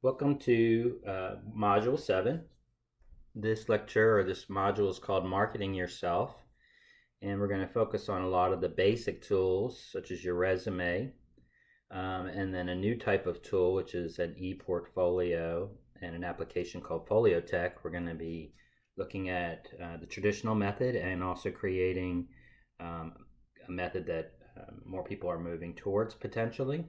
Welcome to Module 7. This lecture or this module is called Marketing Yourself, and we're going to focus on a lot of the basic tools, such as your resume, and then a new type of tool, which is an e-portfolio and an application called Folio Tech. We're going to be looking at the traditional method and also creating um, a method that more people are moving towards potentially.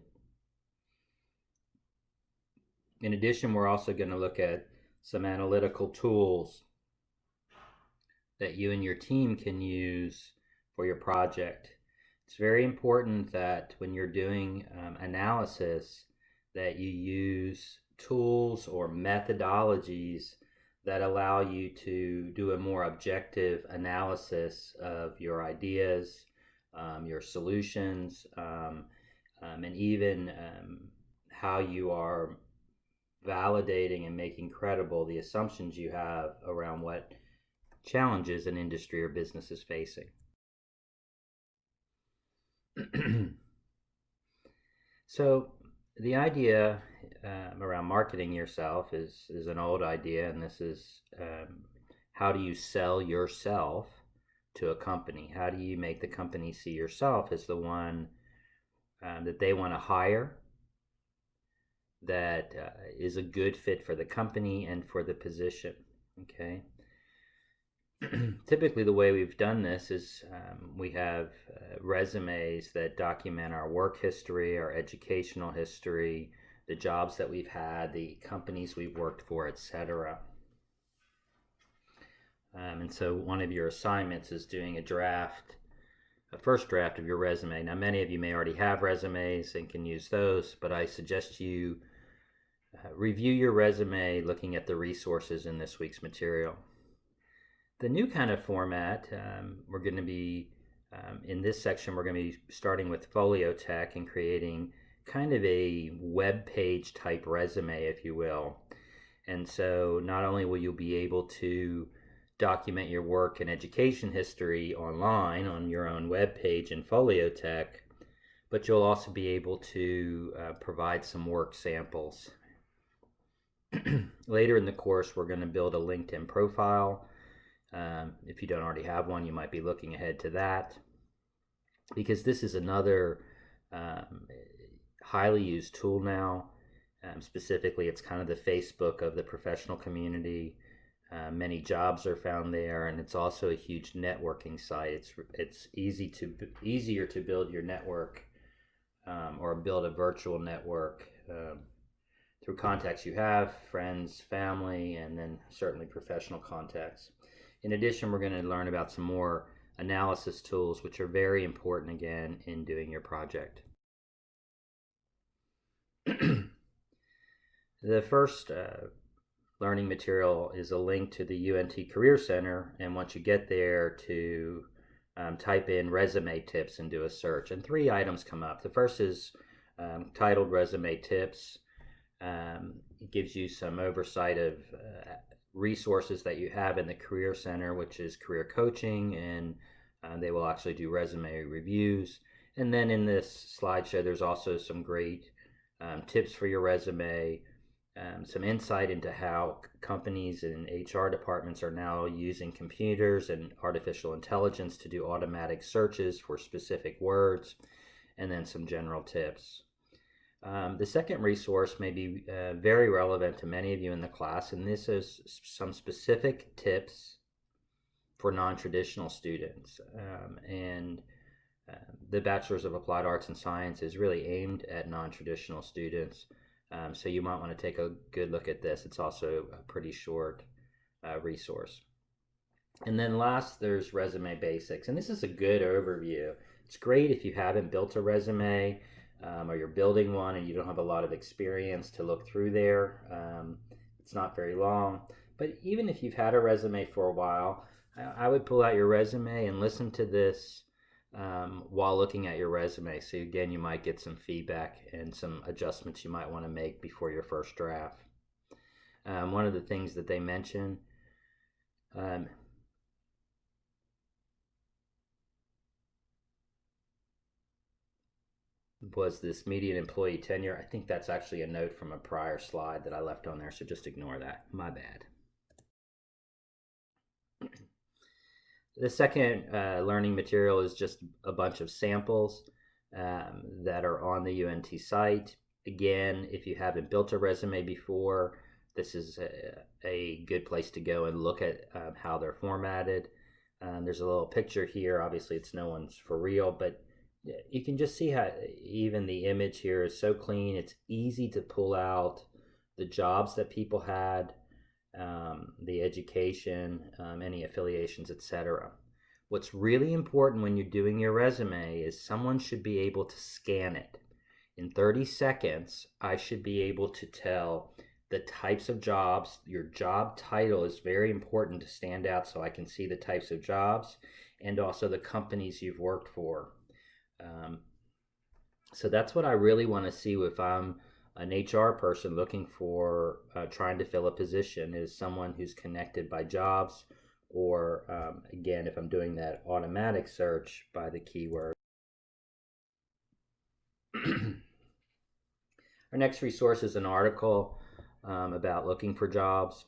In addition, we're also going to look at some analytical tools that you and your team can use for your project. It's very important that when you're doing analysis that you use tools or methodologies that allow you to do a more objective analysis of your ideas, your solutions, and even how you are validating and making credible the assumptions you have around what challenges an industry or business is facing. So the idea around marketing yourself is an old idea, and this is how do you sell yourself to a company? How do you make the company see yourself as the one that they want to hire, that is a good fit for the company and for the position? Okay. Typically, the way we've done this is we have resumes that document our work history, our educational history, the jobs that we've had, the companies we've worked for, etc. And so one of your assignments is doing a first draft of your resume. Now, many of you may already have resumes and can use those, but I suggest you review your resume looking at the resources in this week's material. The new kind of format, we're going to be, in this section, we're going to be starting with Folio Tech and creating kind of a web page type resume, if you will. And so not only will you be able to document your work and education history online on your own web page in Folio Tech, but you'll also be able to provide some work samples. Later in the course, we're going to build a LinkedIn profile. If you don't already have one, you might be looking ahead to that, because this is another highly used tool now. Specifically, it's kind of the Facebook of the professional community. Many jobs are found there, and it's also a huge networking site. It's easier to build your network or build a virtual network through contacts you have, friends, family, and then certainly professional contacts. In addition, we're going to learn about some more analysis tools, which are very important, again, in doing your project. The first learning material is a link to the UNT Career Center, and once you get there, to type in resume tips and do a search. And 3 items come up. The first is titled Resume Tips. It gives you some oversight of resources that you have in the Career Center, which is career coaching, and they will actually do resume reviews. And then in this slideshow, there's also some great tips for your resume, some insight into how companies and HR departments are now using computers and artificial intelligence to do automatic searches for specific words, and then some general tips. The second resource may be very relevant to many of you in the class, and this is some specific tips for non-traditional students. And the Bachelor's of Applied Arts and Science is really aimed at non-traditional students, so you might want to take a good look at this. It's also a pretty short resource. And then last, there's Resume Basics, and this is a good overview. It's great if you haven't built a resume, or you're building one and you don't have a lot of experience to look through there. It's not very long, but even if you've had a resume for a while, I would pull out your resume and listen to this while looking at your resume. So again, you might get some feedback and some adjustments you might want to make before your first draft. One of the things that they mention was this median employee tenure. I think that's actually a note from a prior slide that I left on there, so just ignore that. My bad. The second learning material is just a bunch of samples that are on the UNT site. Again, if you haven't built a resume before, this is a good place to go and look at how they're formatted. There's a little picture here. Obviously, it's no one's for real, but you can just see how even the image here is so clean. It's easy to pull out the jobs that people had, the education, any affiliations, etc. What's really important when you're doing your resume is someone should be able to scan it. In 30 seconds, I should be able to tell the types of jobs. Your job title is very important to stand out so I can see the types of jobs and also the companies you've worked for. Um, so that's what I really want to see if I'm an HR person looking for trying to fill a position, is someone who's connected by jobs, or again, if I'm doing that automatic search, by the keyword. Our next resource is an article about looking for jobs.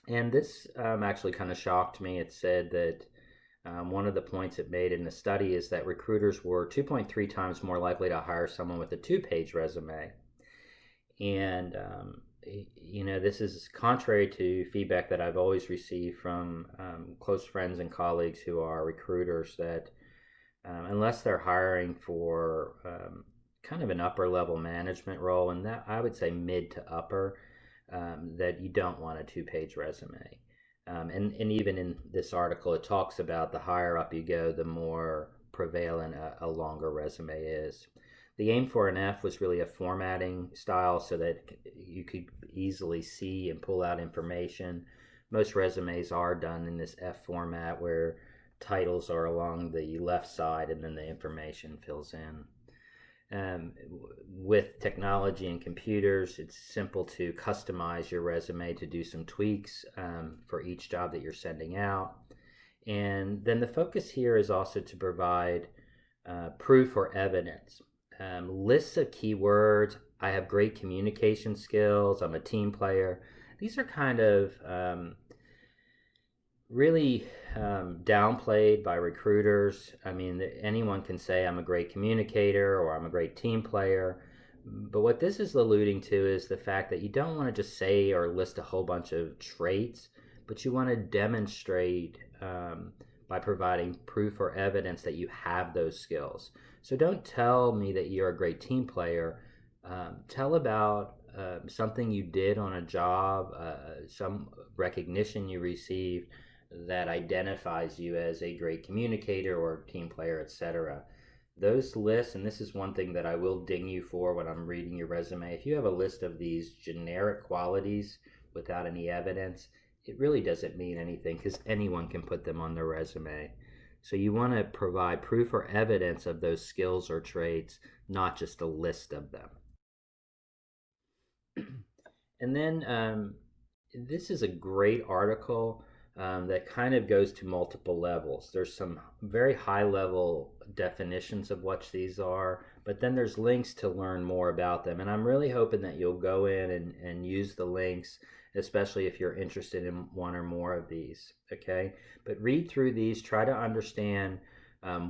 And this actually kind of shocked me. It said that one of the points it made in the study is that recruiters were 2.3 times more likely to hire someone with a 2-page resume. And, this is contrary to feedback that I've always received from close friends and colleagues who are recruiters, that unless they're hiring for kind of an upper level management role, and that I would say mid to upper, that you don't want a 2-page resume. And even in this article, it talks about the higher up you go, the more prevalent a longer resume is. The aim for an F was really a formatting style so that you could easily see and pull out information. Most resumes are done in this F format where titles are along the left side and then the information fills in. With technology and computers, it's simple to customize your resume to do some tweaks for each job that you're sending out. And then the focus here is also to provide proof or evidence. Lists of keywords. I have great communication skills. I'm a team player. These are kind of really downplayed by recruiters. I mean, anyone can say I'm a great communicator or I'm a great team player. But what this is alluding to is the fact that you don't want to just say or list a whole bunch of traits, but you want to demonstrate by providing proof or evidence that you have those skills. So don't tell me that you're a great team player. Tell about something you did on a job, some recognition you received that identifies you as a great communicator or team player, etc. Those lists, and this is one thing that I will ding you for when I'm reading your resume, if you have a list of these generic qualities without any evidence, it really doesn't mean anything because anyone can put them on their resume. So you want to provide proof or evidence of those skills or traits, not just a list of them. And then this is a great article that kind of goes to multiple levels. There's some very high level definitions of what these are, but then there's links to learn more about them. And I'm really hoping that you'll go in and use the links, especially if you're interested in one or more of these. Okay, but read through these, try to understand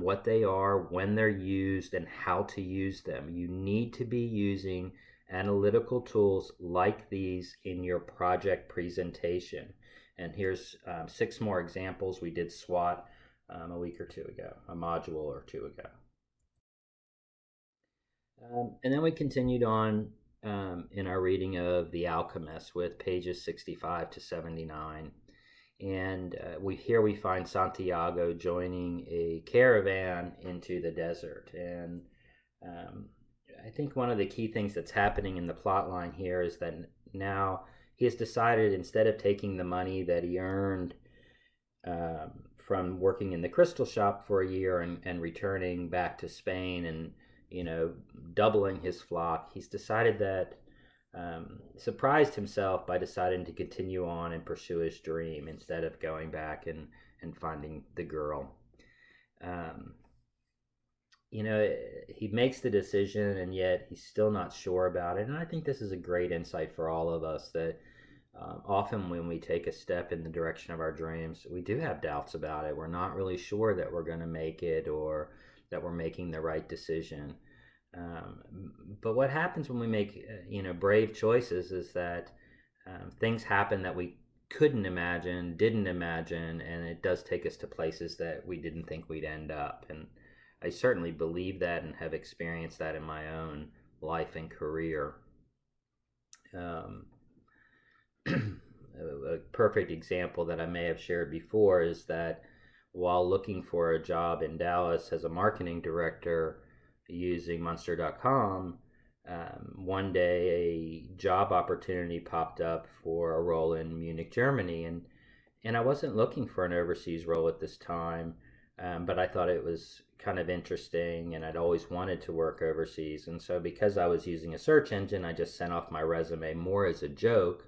what they are, when they're used, and how to use them. You need to be using analytical tools like these in your project presentation. And here's 6 more examples. We did SWOT a week or two ago, a module or two ago. And then we continued on in our reading of The Alchemist with pages 65 to 79. And here we find Santiago joining a caravan into the desert. And I think one of the key things that's happening in the plot line here is that now he has decided, instead of taking the money that he earned from working in the crystal shop for a year and returning back to Spain and doubling his flock, he's decided that surprised himself by deciding to continue on and pursue his dream instead of going back and finding the girl. you know, he makes the decision and yet he's still not sure about it. And I think this is a great insight for all of us that often when we take a step in the direction of our dreams, we do have doubts about it. We're not really sure that we're going to make it or that we're making the right decision. Um, but what happens when we make, brave choices is that things happen that we couldn't imagine, didn't imagine, and it does take us to places that we didn't think we'd end up. And I certainly believe that and have experienced that in my own life and career. Um, a perfect example that I may have shared before is that while looking for a job in Dallas as a marketing director using Monster.com, one day a job opportunity popped up for a role in Munich, Germany, and I wasn't looking for an overseas role at this time, but I thought it was kind of interesting, and I'd always wanted to work overseas, and so because I was using a search engine, I just sent off my resume more as a joke,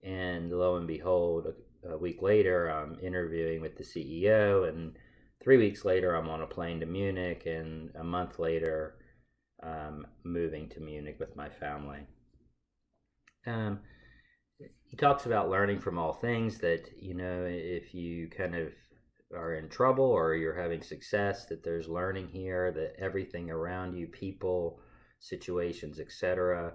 and lo and behold, a week later, I'm interviewing with the CEO, and 3 weeks later, I'm on a plane to Munich, and a month later, moving to Munich with my family. Um, he talks about learning from all things that, if you kind of are in trouble or you're having success, that there's learning here, that everything around you, people, situations, etc.,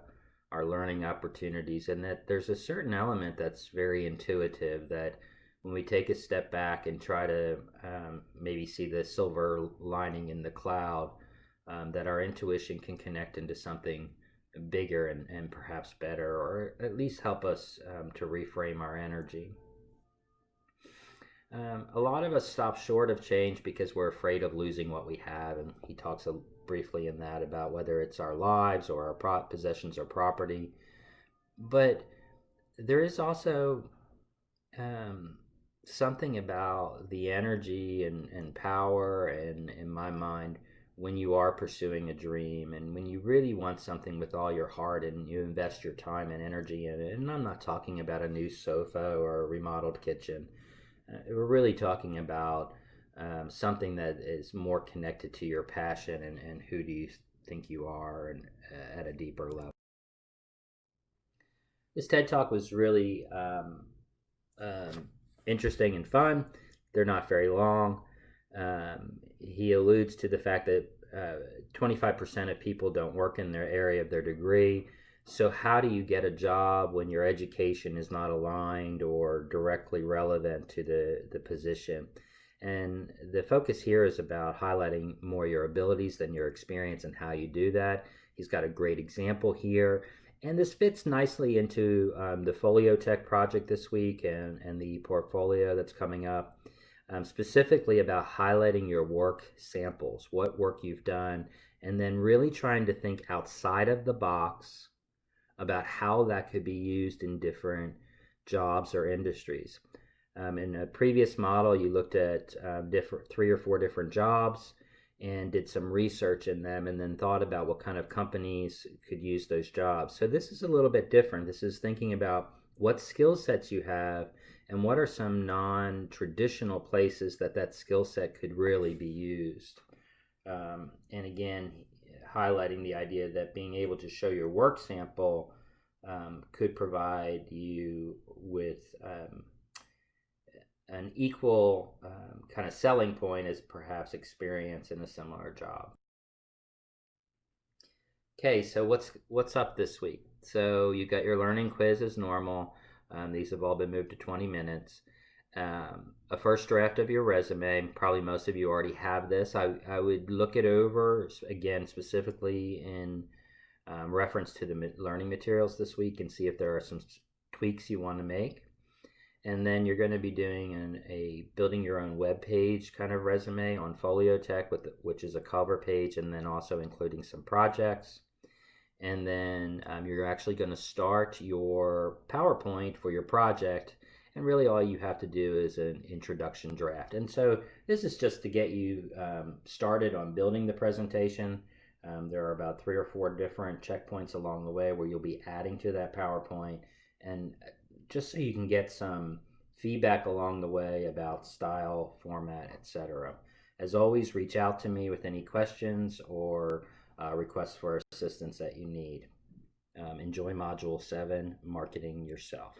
are learning opportunities, and that there's a certain element that's very intuitive that when we take a step back and try to maybe see the silver lining in the cloud, that our intuition can connect into something bigger and perhaps better, or at least help us to reframe our energy. A lot of us stop short of change because we're afraid of losing what we have, and he talks briefly in that about whether it's our lives or our possessions or property. But there is also um, something about the energy and power, and in my mind, when you are pursuing a dream and when you really want something with all your heart and you invest your time and energy in it. And I'm not talking about a new sofa or a remodeled kitchen. We're really talking about something that is more connected to your passion and who do you think you are, and at a deeper level. This TED Talk was really interesting and fun. They're not very long. He alludes to the fact that 25% of people don't work in their area of their degree. So, how do you get a job when your education is not aligned or directly relevant to the position? And the focus here is about highlighting more your abilities than your experience and how you do that. He's got a great example here. And this fits nicely into the Folio Tech project this week and the portfolio that's coming up, specifically about highlighting your work samples, what work you've done, and then really trying to think outside of the box about how that could be used in different jobs or industries. In a previous model, you looked at different 3 or 4 different jobs and did some research in them and then thought about what kind of companies could use those jobs. So this is a little bit different. This is thinking about what skill sets you have and what are some non-traditional places that skill set could really be used. And again, highlighting the idea that being able to show your work sample could provide you with an equal kind of selling point as perhaps experience in a similar job. Okay, so what's up this week? So you got your learning quiz as normal. These have all been moved to 20 minutes. A first draft of your resume. Probably most of you already have this. I would look it over again, specifically in reference to the learning materials this week, and see if there are some tweaks you want to make. And then you're going to be doing a building your own web page kind of resume on Folio Tech, which is a cover page, and then also including some projects. And then you're actually going to start your PowerPoint for your project, and really all you have to do is an introduction draft. And so this is just to get you started on building the presentation. There are about 3 or 4 different checkpoints along the way where you'll be adding to that PowerPoint, and just so you can get some feedback along the way about style, format, etc. As always, reach out to me with any questions or requests for assistance that you need. Enjoy Module 7, Marketing Yourself.